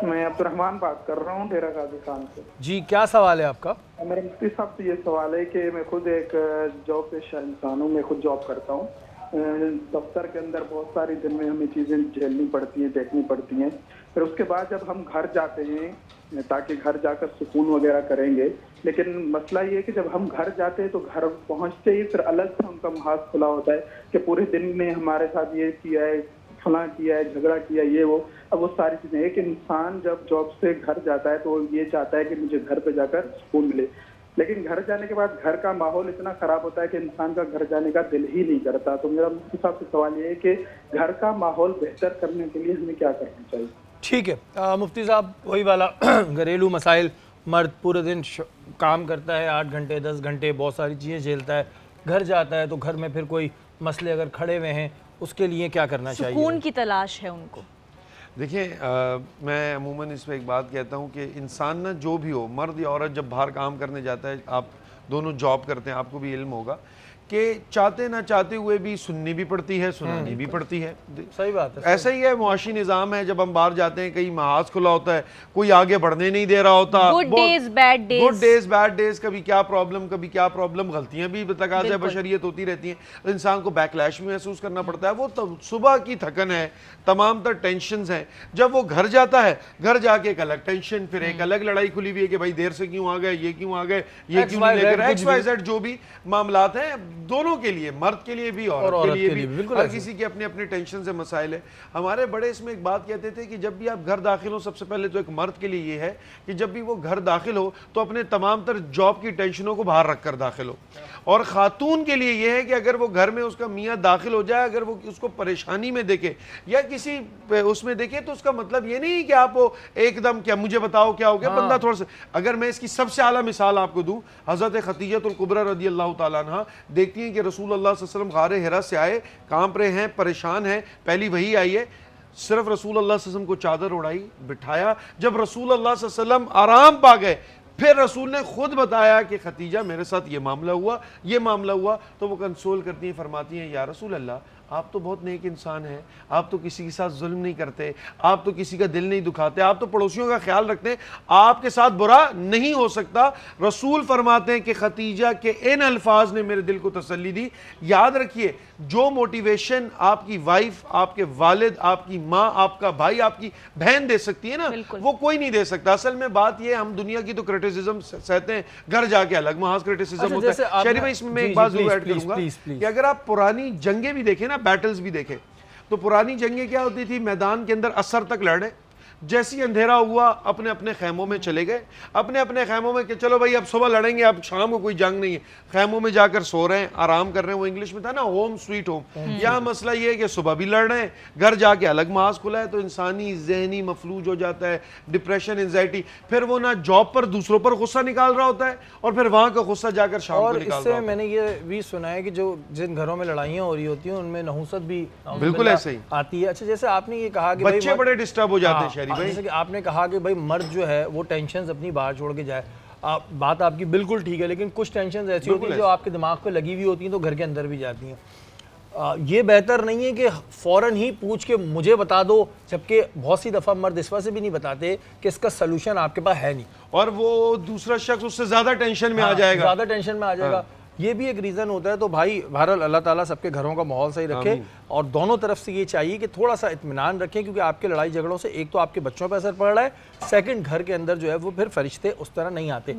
میں عبدالرحمان بات کر رہا ہوں ڈیرہ غازی خان سے۔ جی کیا سوال ہے آپ کا؟ میرے مفتی صاحب سے یہ سوال ہے کہ میں خود ایک جاب پیشہ انسان ہوں، میں خود جاب کرتا ہوں۔ دفتر کے اندر بہت ساری دن میں ہمیں چیزیں جھیلنی پڑتی ہیں، دیکھنی پڑتی ہیں، پھر اس کے بعد جب ہم گھر جاتے ہیں تاکہ گھر جا کر سکون وغیرہ کریں گے، لیکن مسئلہ یہ ہے کہ جب ہم گھر جاتے ہیں تو گھر پہنچتے ہی پھر الگ سے ان کا محاذ کھلا ہوتا ہے کہ پورے دن میں ہمارے ساتھ یہ کیا ہے، فلاں کیا ہے، جھگڑا کیا، یہ وہ۔ اب وہ ساری چیزیں، ایک انسان جب جاب سے گھر جاتا ہے تو وہ یہ چاہتا ہے کہ مجھے گھر پہ جا کر سکون ملے، لیکن گھر جانے کے بعد گھر کا ماحول اتنا خراب ہوتا ہے کہ انسان کا گھر جانے کا دل ہی نہیں کرتا۔ تو میرا مفتی صاحب سے سوال یہ ہے کہ گھر کا ماحول بہتر کرنے کے لیے ہمیں کیا کرنا چاہیے؟ ٹھیک ہے مفتی صاحب، وہی والا گھریلو مسائل، مرد پورے دن کام کرتا ہے 8 گھنٹے 10 گھنٹے، بہت ساری چیزیں جھیلتا ہے، گھر جاتا ہے تو گھر میں پھر کوئی مسئلے اگر کھڑے ہوئے ہیں اس کے لیے کیا کرنا چاہیے؟ سکون کی تلاش ہے ان کو۔ دیکھیں میں عموماً اس پہ ایک بات کہتا ہوں کہ انسان نہ جو بھی ہو، مرد یا عورت، جب باہر کام کرنے جاتا ہے، آپ دونوں جاب کرتے ہیں، آپ کو بھی علم ہوگا کہ چاہتے نہ چاہتے ہوئے بھی سننی بھی پڑتی ہے، سنانی بھی پڑتی ہے۔ صحیح بات ہے، ایسا ہی ہے، معاشی نظام ہے، جب ہم باہر جاتے ہیں کہیں محاذ کھلا ہوتا ہے، کوئی آگے بڑھنے نہیں دے رہا ہوتا، good days bad days, good days bad days, کبھی کیا پرابلم، غلطیاں بھی تقاضۂ بشریت ہوتی رہتی ہیں، انسان کو بیک لیش بھی محسوس کرنا پڑتا ہے۔ وہ صبح کی تھکن ہے، تمام تر ٹینشنز ہیں، جب وہ گھر جاتا ہے، گھر جا کے ایک الگ ٹینشن، پھر ایک الگ لڑائی کھلی ہوئی ہے کہ بھائی دیر سے کیوں آ گئے، یہ کیوں آ گئے، یہ کیوں نہیں لے کر، ایکس وائی زیڈ جو بھی معاملات ہیں دونوں کے لیے، مرد کے لیے بھی عورت کے لیے بھی، ہر کسی کے اپنے اپنے ٹینشن سے مسائل ہیں۔ ہمارے بڑے اس میں ایک بات کہتے تھے کہ جب بھی آپ گھر داخل ہو، سب سے پہلے تو ایک مرد کے لیے یہ ہے کہ جب بھی وہ گھر داخل ہو تو اپنے تمام تر جاب کی ٹینشنوں کو باہر رکھ کر داخل ہو، اور خاتون کے لیے یہ ہے کہ اگر وہ گھر میں اس کا میاں داخل ہو جائے، اگر وہ اس کو پریشانی میں دیکھے یا کسی اس میں دیکھے، تو اس کا مطلب یہ نہیں کہ آپ ایک دم کیا مجھے بتاؤ کیا ہو گیا، بندہ تھوڑا سا، اگر میں اس کی سب سے اعلیٰ مثال آپ کو دوں، حضرت خدیجہ الکبریٰ رضی اللہ تعالیٰ عنہ دیکھتی ہیں کہ رسول اللہ صلی اللہ علیہ وسلم غار حرا سے آئے، کانپ رہے ہیں، پریشان ہیں، پہلی وحی آئی ہے، صرف رسول اللہ صلی اللہ علیہ وسلم کو چادر اڑائی، بٹھایا، جب رسول اللہ صلی اللہ علیہ وسلم آرام پا گئے، پھر رسول نے خود بتایا کہ خدیجہ میرے ساتھ یہ معاملہ ہوا، تو وہ کنسول کرتی ہیں، فرماتی ہیں یا رسول اللہ آپ تو بہت نیک انسان ہیں، آپ تو کسی کے ساتھ ظلم نہیں کرتے، آپ تو کسی کا دل نہیں دکھاتے، آپ تو پڑوسیوں کا خیال رکھتے ہیں، آپ کے ساتھ برا نہیں ہو سکتا۔ رسول فرماتے ہیں کہ خدیجہ کے ان الفاظ نے میرے دل کو تسلی دی۔ یاد رکھیے، جو موٹیویشن آپ کی وائف، آپ کے والد، آپ کی ماں، آپ کا بھائی، آپ کی بہن دے سکتی ہے نا، وہ کوئی نہیں دے سکتا۔ اصل میں بات یہ، ہم دنیا کی تو کرٹیسزم سہتے ہیں، گھر جا کے الگ محاذ کرٹیسزم ہوتا ہے۔ شہری بھائی، اس میں ایک بات ضرور ایڈ کروں گا کہ اگر آپ پرانی جنگیں بھی دیکھیں نا، بیٹلز بھی دیکھیں، تو پرانی جنگیں کیا ہوتی تھی، میدان کے اندر عصر تک لڑے، جیسی اندھیرا ہوا اپنے اپنے خیموں میں چلے گئے، اپنے اپنے خیموں میں کہ چلو بھائی اب صبح لڑیں گے، اب شام کو کوئی جنگ نہیں ہے، خیموں میں جا کر سو رہے ہیں، آرام کر رہے ہیں۔ وہ انگلش میں تھا نا ہوم سویٹ ہوم۔ یہاں مسئلہ یہ ہے کہ صبح بھی لڑ رہے ہیں، گھر جا کے الگ محاذ کھلا ہے، تو انسانی ذہنی مفلوج ہو جاتا ہے، ڈپریشن، انزائٹی، پھر وہ نہ جاب پر دوسروں پر غصہ نکال رہا ہوتا ہے، اور پھر وہاں کا غصہ جا کر شام کو نکال رہا ہوتا ہے۔ اور اس سے میں نے یہ بھی سنا ہے کہ جن گھروں میں لڑائیاں ہو رہی ہوتی ہیں ان میں نحوست بھی بالکل ایسے ہی آتی ہے۔ اچھا، جیسے آپ نے یہ کہا کہ بچے بڑے ڈسٹرب ہو جاتے ہیں شہری بھائی، جیسے کہ آپ نے کہا کہ بھائی مرد جو ہے وہ ٹینشنز اپنی باہر چھوڑ کے جائے، بات آپ کی بالکل ٹھیک ہے، لیکن کچھ ٹینشنز ایسی ہوتی ہیں جو آپ کے دماغ پہ لگی ہوئی ہوتی ہیں تو گھر کے اندر بھی جاتی ہیں۔ یہ بہتر نہیں ہے کہ فوراً ہی پوچھ کے مجھے بتا دو، جبکہ بہت سی دفعہ مرد اس وجہ سے بھی نہیں بتاتے کہ اس کا سلوشن آپ کے پاس ہے نہیں، اور وہ دوسرا شخص اس سے زیادہ ٹینشن میں آ جائے گا، یہ بھی ایک ریزن ہوتا ہے۔ تو بھائی بہرحال اللہ تعالیٰ سب کے گھروں کا ماحول صحیح رکھے، اور دونوں طرف سے یہ چاہیے کہ تھوڑا سا اطمینان رکھیں، کیونکہ آپ کے لڑائی جھگڑوں سے ایک تو آپ کے بچوں پہ اثر پڑ رہا ہے، سیکنڈ گھر کے اندر جو ہے وہ پھر فرشتے اس طرح نہیں آتے۔